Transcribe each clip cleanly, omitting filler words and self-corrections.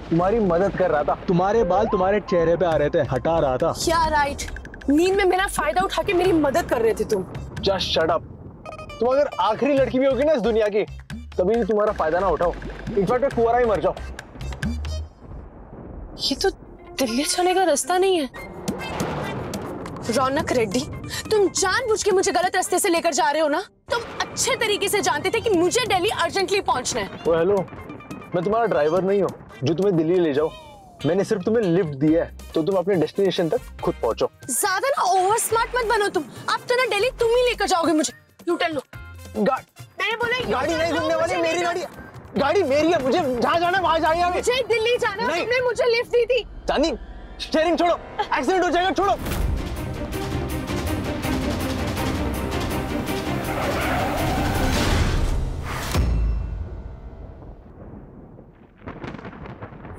तुम्हारी मदद कर रहा था। तुम्हारे बाल तुम्हारे चेहरे पे आ रहे थे, हटा रहा था। क्या राइट? नींद में मेरा फायदा उठा के मेरी मदद कर रहे थे तुम। Just shut up. तुम अगर आखिरी लड़की भी होगी ना इस दुनिया की, तभी भी तुम्हारा फायदा ना उठाओ। इनफैक्ट मैं कुंवारा ही मर जाओ। ये तो दिल्ली जाने का रास्ता नहीं है। रौनक रेड्डी, तुम जानबूझ के मुझे गलत रास्ते से लेकर जा रहे हो ना? तुम अच्छे तरीके से जानते थे कि मुझे दिल्ली अर्जेंटली पहुंचना है। ओ हेलो, मैं तुम्हारा ड्राइवर नहीं हूँ जो तुम्हें दिल्ली ले जाओ। मैंने सिर्फ तुम्हें लिफ्ट दी है, तो तुम अपने डेस्टिनेशन तक खुद पहुंचो। ज्यादा ना ओवर स्मार्ट मत बनो तुम। अब तो ना दिल्ली तुम ही लेकर जाओगे मुझे। यूटर्न लो। मैंने बोला गाड़ी नहीं घूमने वाली, मेरी गाड़ी। गाड़ी मेरी है, मुझे जहाँ जाना वहाँ जाएंगे। मुझे दिल्ली जाना, तुमने मुझे लिफ्ट दी थी। चांदी, स्टीयरिंग छोड़ो, एक्सीडेंट हो जाएगा, छोड़ो।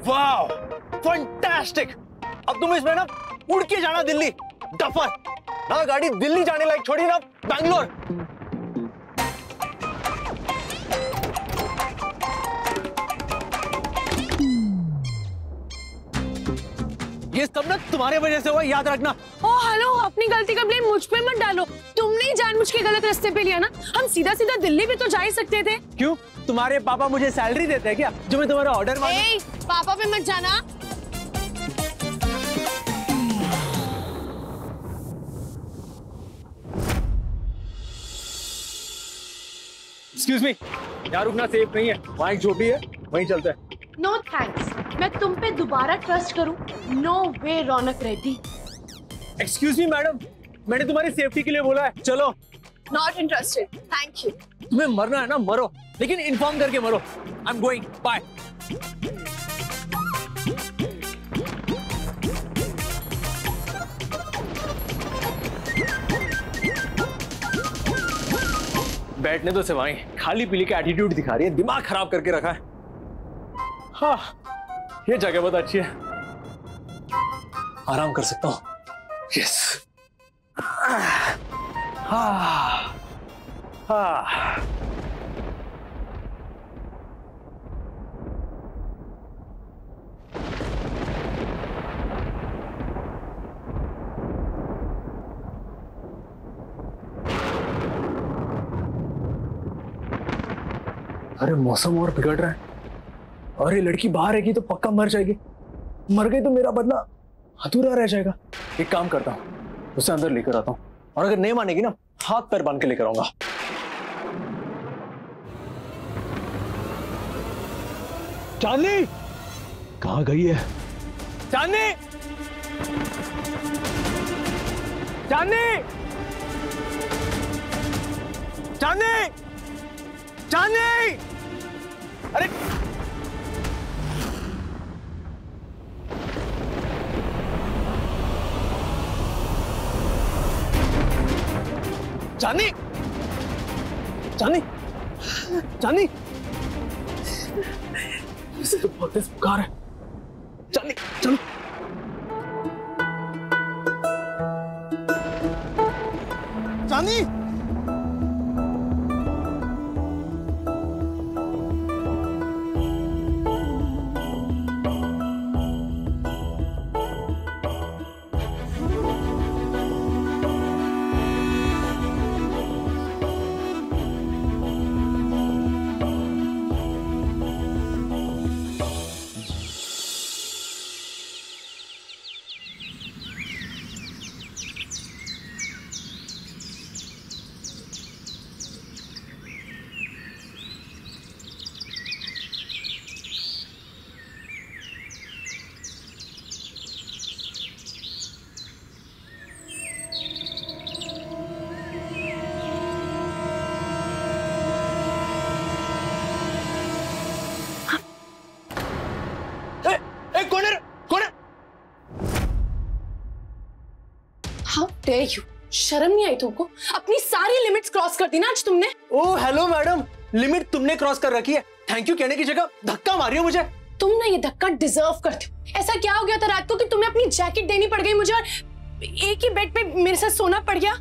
Wow, fantastic. अब तुम इसमें ना उड़ के जाना दिल्ली। डफर ना, गाड़ी दिल्ली जाने लायक छोड़ी ना बैंगलोर। ये सब ना तुम्हारे वजह से हुआ, याद रखना। ओ हेलो, अपनी गलती का ब्लेम मुझ पे मत डालो। तुमने ही जानबूझ के गलत रास्ते पे लिया ना। हम सीधा सीधा दिल्ली भी तो जा ही सकते थे। क्यों? तुम्हारे पापा मुझे सैलरी देते हैं क्या जो मैं तुम्हारा ऑर्डर मांगू? पापा पे मत जाना। एक्सक्यूज मी, यहाँ रुकना सेफ नहीं है। वहाँ एक झोपड़ी है, वहीं चलते हैं। नो थैंक्स, मैं तुम पे दोबारा ट्रस्ट करूं? No way Raunak Reddy. Excuse me madam, मैंने तुम्हारी सेफ्टी के लिए बोला है, चलो। Not interested, thank you. तुम्हें मरना है ना मरो, लेकिन इन्फॉर्म करके मरो। I am going, bye. बैठने तो सिवाई खाली पीली का एटीट्यूड दिखा रही है, दिमाग खराब करके रखा है। हाँ, ये जगह बहुत अच्छी है, आराम कर सकता हूँ। यस। हाँ हाँ। अरे मौसम और बिगड़ रहा है, और ये लड़की बाहर रहेगी तो पक्का मर जाएगी। मर गई तो मेरा बदला अधूरा रह जाएगा। एक काम करता हूँ, उसे अंदर लेकर आता हूँ, और अगर नहीं मानेगी ना, हाथ पैर बांध के लेकर आऊंगा। चांदनी कहाँ गई है? चांदनी, चांदनी, चांदनी, चांदनी! अरे चांदनी, चांदनी, चांदनी, इसे तो बहुत तेज बुखार है। चांदनी, चलो। चांदनी, How dare you? शर्म नहीं आई तुमको? अपनी सारी लिमिट्स क्रॉस कर दी ना आज तुमने। ओह हेलो मैडम, लिमिट तुमने क्रॉस कर रखी है। थैंक यू कहने की जगह धक्का मारी हो मुझे। तुम ना ये धक्का डिजर्व करते हो। ऐसा क्या हो गया था रात को कि तुम्हें अपनी जैकेट देनी पड़ गई मुझे, और एक ही बेड पे मेरे साथ सोना पड़ गया?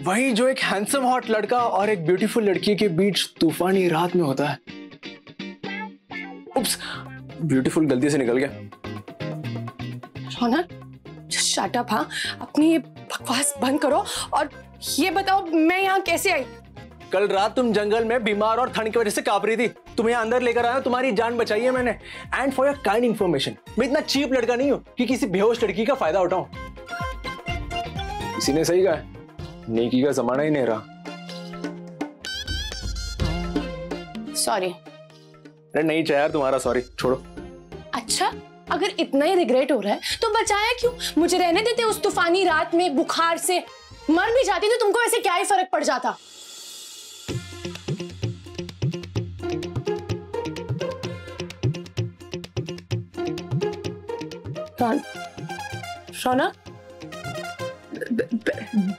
वही जो एक हैंडसम हॉट लड़का और एक ब्यूटीफुल लड़की के बीच तूफानी रात में होता है। उप्स, ब्यूटीफुल गलती से निकल गया। रौनक, शट अप। हाँ, अपनी ये बकवास बंद करो और ये बताओ मैं यहाँ कैसे आई? कल रात तुम जंगल में बीमार और ठंड की वजह से कांप रही थी, तुम्हें अंदर लेकर आया, तुम्हारी जान बचाई है मैंने। And for your kind information, मैं इतना चीप लड़का नहीं हूँ कि किसी बेहोश लड़की का फायदा उठाऊं। किसी ने सही कहा, नेकी का जमाना ही नहीं रहा। सॉरी। अरे नहीं चाहिए यार तुम्हारा सॉरी, छोड़ो। अच्छा, अगर इतना ही रिग्रेट हो रहा है तो बचाया क्यों? मुझे रहने देते उस तूफानी रात में बुखार से। मर भी जाती तो तुमको वैसे क्या ही फर्क पड़ जाता। रौनक,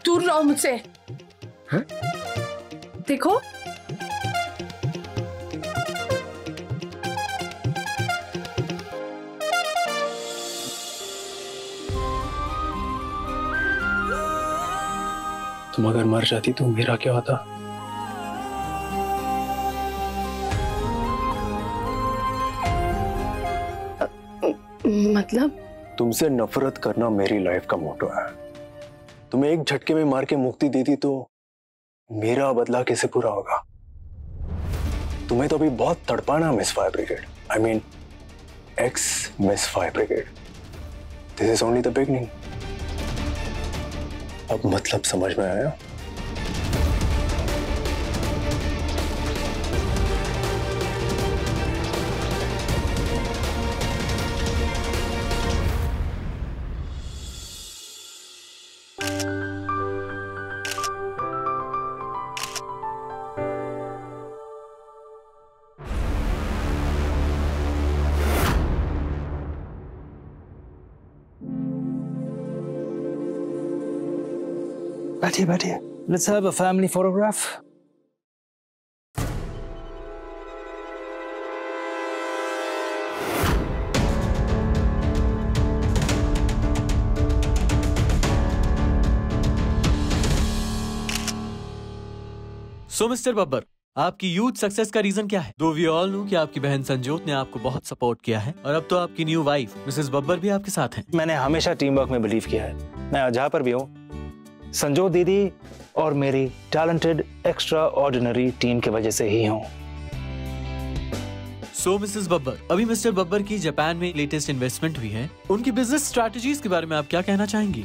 दूर रहो मुझसे। हाँ? देखो, तुम अगर मर जाती तो मेरा क्या होता? मतलब? तुमसे नफरत करना मेरी लाइफ का मोटो है। तुम्हें एक झटके में मार के मुक्ति दे दी तो मेरा बदला कैसे पूरा होगा? तुम्हें तो अभी बहुत तड़पाना miss fire brigade, I mean ex miss fire brigade. This is only the beginning. अब मतलब समझ में आया? बैठिए बैठिए, let's have a family photograph. So mister Babbar, आपकी यूथ सक्सेस का रीजन क्या है? दो वी ऑल नो कि आपकी बहन संजोत ने आपको बहुत सपोर्ट किया है और अब तो आपकी न्यू वाइफ मिसेस बब्बर भी आपके साथ हैं। मैंने हमेशा टीम वर्क में बिलीव किया है। मैं जहाँ पर भी हूँ, संजोत दीदी और मेरी टैलेंटेड एक्स्ट्रा ऑर्डिनरी टीम की वजह से ही हूँ। सो मिसेस बब्बर, अभी मिस्टर बब्बर की जापान में लेटेस्ट इन्वेस्टमेंट हुई है, उनकी बिजनेस स्ट्रैटेजीज के बारे में आप क्या कहना चाहेंगी?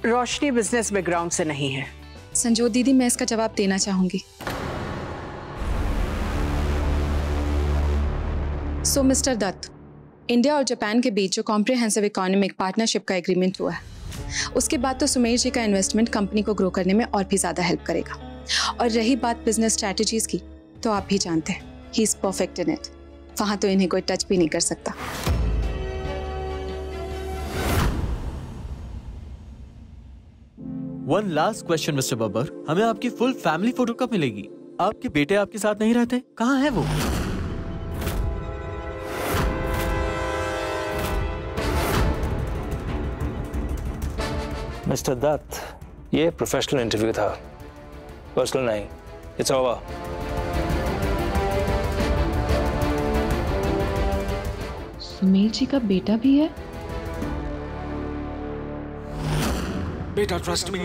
रोशनी बिजनेस बैकग्राउंड से नहीं है। संजोत दीदी, मैं इसका जवाब देना चाहूंगी। सो मिस्टर दत्त, इंडिया और जापान के बीच जो कॉम्प्रिहेंसिव इकोनॉमिक पार्टनरशिप का एग्रीमेंट हुआ है, उसके बाद तो सुमेर जी का इन्वेस्टमेंट कंपनी को ग्रो करने में और भी ज़्यादा हेल्प करेगा। और रही बात बिजनेस स्ट्रैटेजीज की, तो आप भी जानते हैं, he is perfect in it. वहाँ तो इन्हें कोई टच भी नहीं कर सकता। One last question mister Babbar, हमें आपकी फुल फैमिली फोटो कब मिलेगी? आपके बेटे आपके साथ नहीं रहते, कहाँ है वो? मिस्टर दत्त, ये प्रोफेशनल इंटरव्यू था, पर्सनल नहीं। It's over. सुमेर जी का बेटा भी है? बेटा ट्रस्ट मी,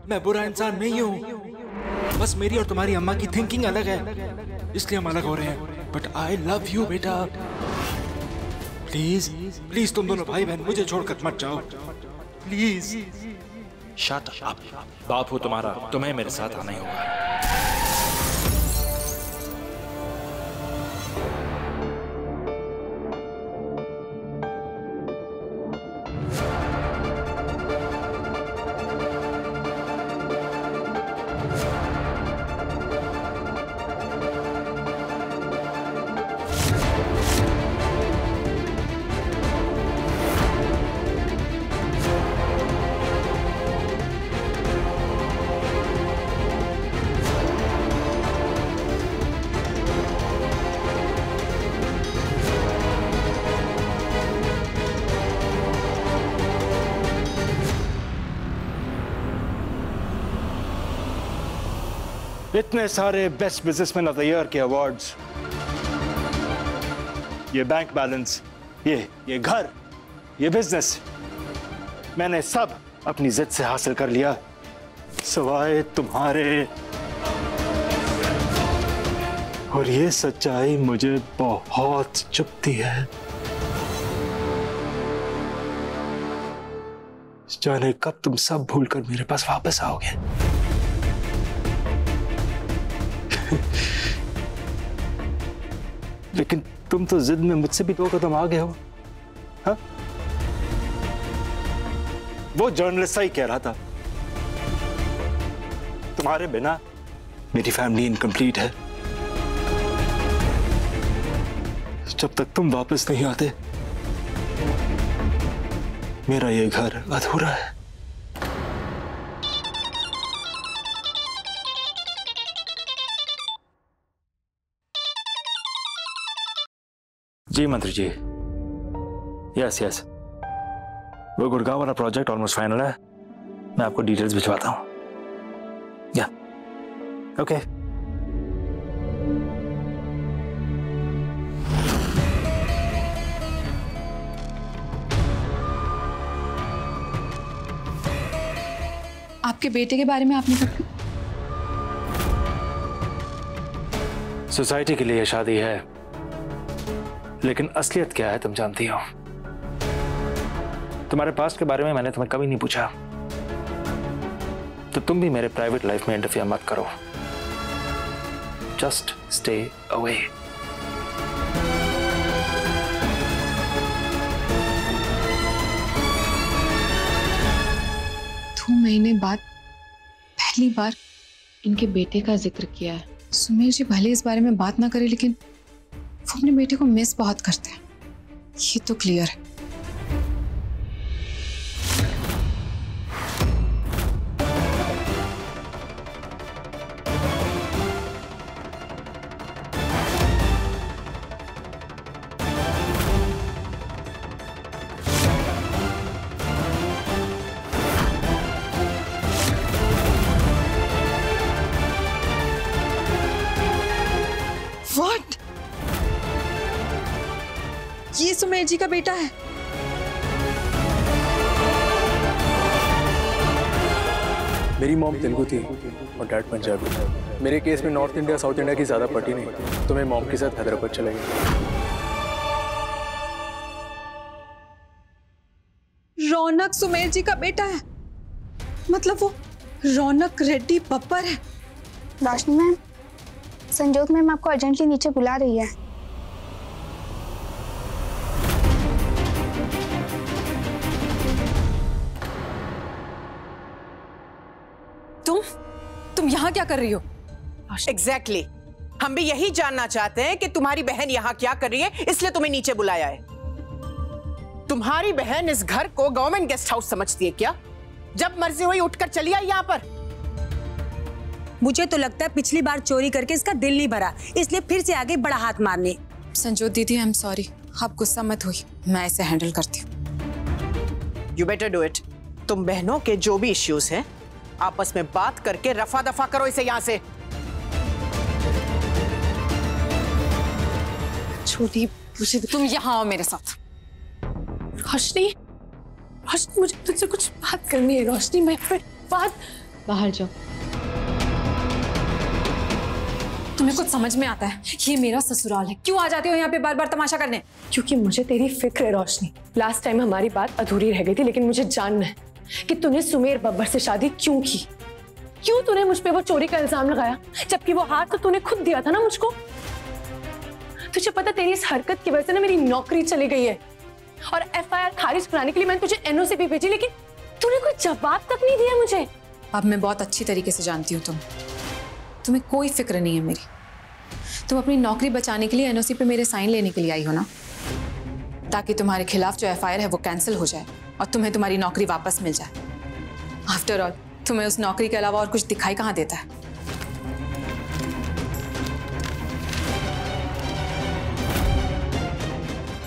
मैं बुरा इंसान नहीं हूँ। बस मेरी और तुम्हारी अम्मा की थिंकिंग अलग है, इसलिए हम अलग हो रहे हैं। बट आई लव यू बेटा। प्लीज प्लीज तुम दोनों भाई बहन मुझे छोड़कर मत जाओ, प्लीज। Shut up. बाप हो तुम्हारा, तुम्हें मेरे साथ आना ही होगा। इतने सारे best businessman of the year के अवार्ड्स, ये बैंक बैलेंस, ये घर, ये बिजनेस, मैंने सब अपनी जिद से हासिल कर लिया, सिवाय तुम्हारे। और ये सच्चाई मुझे बहुत चुभती है। जाने कब तुम सब भूलकर मेरे पास वापस आओगे। लेकिन तुम तो जिद में मुझसे भी 2 कदम आगे हो। हाँ? वो जर्नलिस्ट ही कह रहा था, तुम्हारे बिना मेरी फैमिली इनकम्प्लीट है। जब तक तुम वापस नहीं आते, मेरा ये घर अधूरा है। जी मंत्री जी, यस, वो गुड़गांव वाला प्रोजेक्ट ऑलमोस्ट फाइनल है। मैं आपको डिटेल्स भिजवाता हूं। या ओके। आपके बेटे के बारे में आपने कहा? सोसाइटी के लिए शादी है, लेकिन असलियत क्या है तुम जानती हो। तुम्हारे पास्ट के बारे में मैंने तुम्हें कभी नहीं पूछा, तो तुम भी मेरे प्राइवेट लाइफ में इंटरफियर मत करो। Just stay away. 2 महीने बाद पहली बार इनके बेटे का जिक्र किया है। सुमेर जी भले इस बारे में बात ना करे, लेकिन वो अपने बेटे को मिस बहुत करते हैं, ये तो क्लियर है। What? ये सुमेर जी का बेटा है? मेरी मॉम तेलुगु थी और डैड पंजाबी। मेरे केस में नॉर्थ इंडिया साउथ इंडिया की ज्यादा पटी नहीं, तो मैं मॉम के साथ हैदराबाद चले गए। रौनक सुमेर जी का बेटा है? मतलब वो रौनक रेड्डी बब्बर है? रोशनी मैम, संजोत मैम आपको अर्जेंटली नीचे बुला रही है। तुम यहाँ क्या कर रही हो? एग्जैक्टली हम भी यही जानना चाहते हैं कि तुम्हारी बहन यहाँ क्या कर रही है, इसलिए तुम्हें नीचे बुलाया है। तुम्हारी बहन इस घर को गवर्नमेंट गेस्ट हाउस समझती है क्या? जब मर्जी हुई उठकर चली आई यहाँ पर। मुझे तो लगता है पिछली बार चोरी करके इसका दिल नहीं भरा, इसलिए फिर से आगे बड़ा हाथ मारने। संजोत दीदी, आई एम सॉरी, आप गुस्सा मत हुई, मैं इसे हैंडल करती हूँ। You better do it. तुम बहनों के जो भी इश्यूज हैं आपस में बात करके रफा दफा करो इसे यहाँ से। छोटी, मुझे तुम यहाँ आओ मेरे साथ। रोशनी, रोशनी मुझे तुझसे कुछ बात करनी है। रोशनी, मैं फिर बाहर जाओ। तुम्हें कुछ समझ में आता है? ये मेरा ससुराल है, क्यों आ जाते हो यहाँ पे बार बार तमाशा करने? क्योंकि मुझे तेरी फिक्र है रोशनी। लास्ट टाइम हमारी बात अधूरी रह गई थी, लेकिन मुझे जानना है कि तूने सुमेर बब्बर से शादी क्यों की। क्यों तूने मुझ पे वो चोरी का इल्जाम लगाया, जबकि वो हाथ तो तूने खुद दिया था ना मुझको। तुझे पता तेरी इस हरकत की वजह से ना मेरी नौकरी चली गई है, और एफआईआर खारिज कराने के लिए मैंने तुझे एनओसी भी भेजी, लेकिन तूने कोई जवाब तक नहीं दिया मुझे। अब मैं बहुत अच्छी तरीके से जानती हूँ तुम्हें कोई फिक्र नहीं है मेरी। तुम अपनी नौकरी बचाने के लिए एनओसी पे मेरे साइन लेने के लिए आई हो ना, ताकि तुम्हारे खिलाफ जो एफआईआर है वो कैंसिल हो जाए और तुम्हें तुम्हारी नौकरी वापस मिल जाए। आफ्टर ऑल तुम्हें उस नौकरी के अलावा और कुछ दिखाई कहाँ देता है?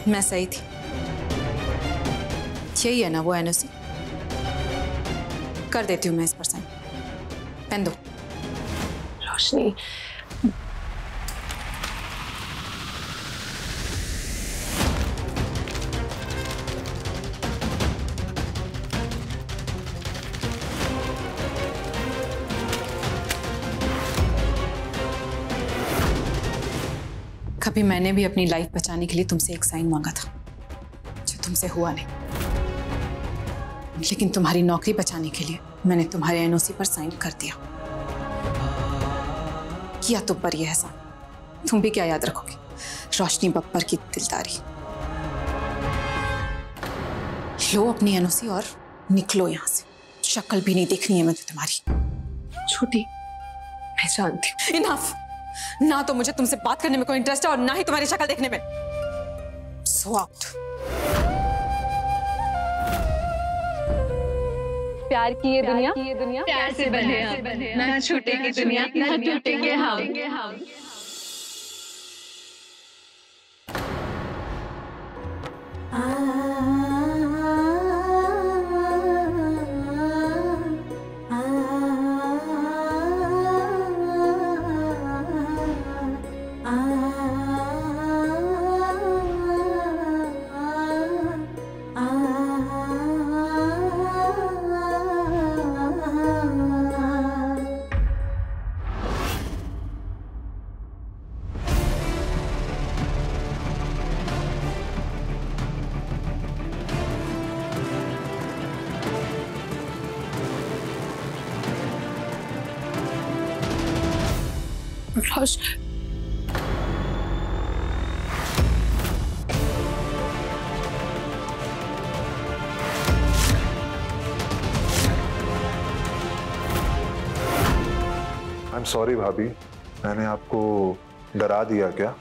मैं सही थी, यही है ना वो एनओसी? कर देती हूँ मैं इस पर साइन। पेन दो। रोशनी, कभी मैंने भी अपनी लाइफ बचाने के लिए तुमसे एक साइन मांगा था, जो तुमसे हुआ नहीं। लेकिन तुम्हारी नौकरी बचाने के लिए मैंने तुम्हारे एनओसी पर साइन कर दिया। किया तुम पर यह एहसान तुम भी क्या याद रखोगे? रोशनी बब्बर की दिलदारी। लो अपनी एनओसी और निकलो यहां से। शक्ल भी नहीं देखनी है मुझे तुम्हारी। छोटी, मैं जानती हूँ। इनफ। ना तो मुझे तुमसे बात करने में कोई इंटरेस्ट है और ना ही तुम्हारी शक्ल देखने में। So out. प्यार की ये दुनिया प्यार से बने हम, ना छूटेगी दुनिया, ना टूटेंगे हम। रोश, आई एम सॉरी भाभी, मैंने आपको डरा दिया क्या?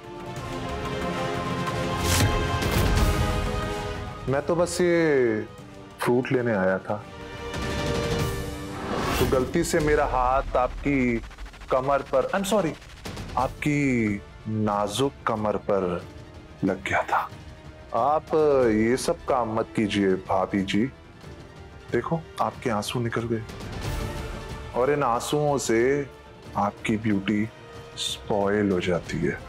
मैं तो बस ये फ्रूट लेने आया था, तो गलती से मेरा हाथ आपकी कमर पर, आई एम सॉरी, आपकी नाजुक कमर पर लग गया था। आप ये सब काम मत कीजिए भाभी जी। देखो आपके आंसू निकल गए और इन आंसुओं से आपकी ब्यूटी स्पॉइल हो जाती है।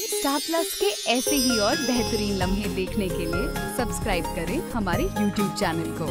स्टार प्लस के ऐसे ही और बेहतरीन लम्हे देखने के लिए सब्सक्राइब करें हमारे YouTube चैनल को।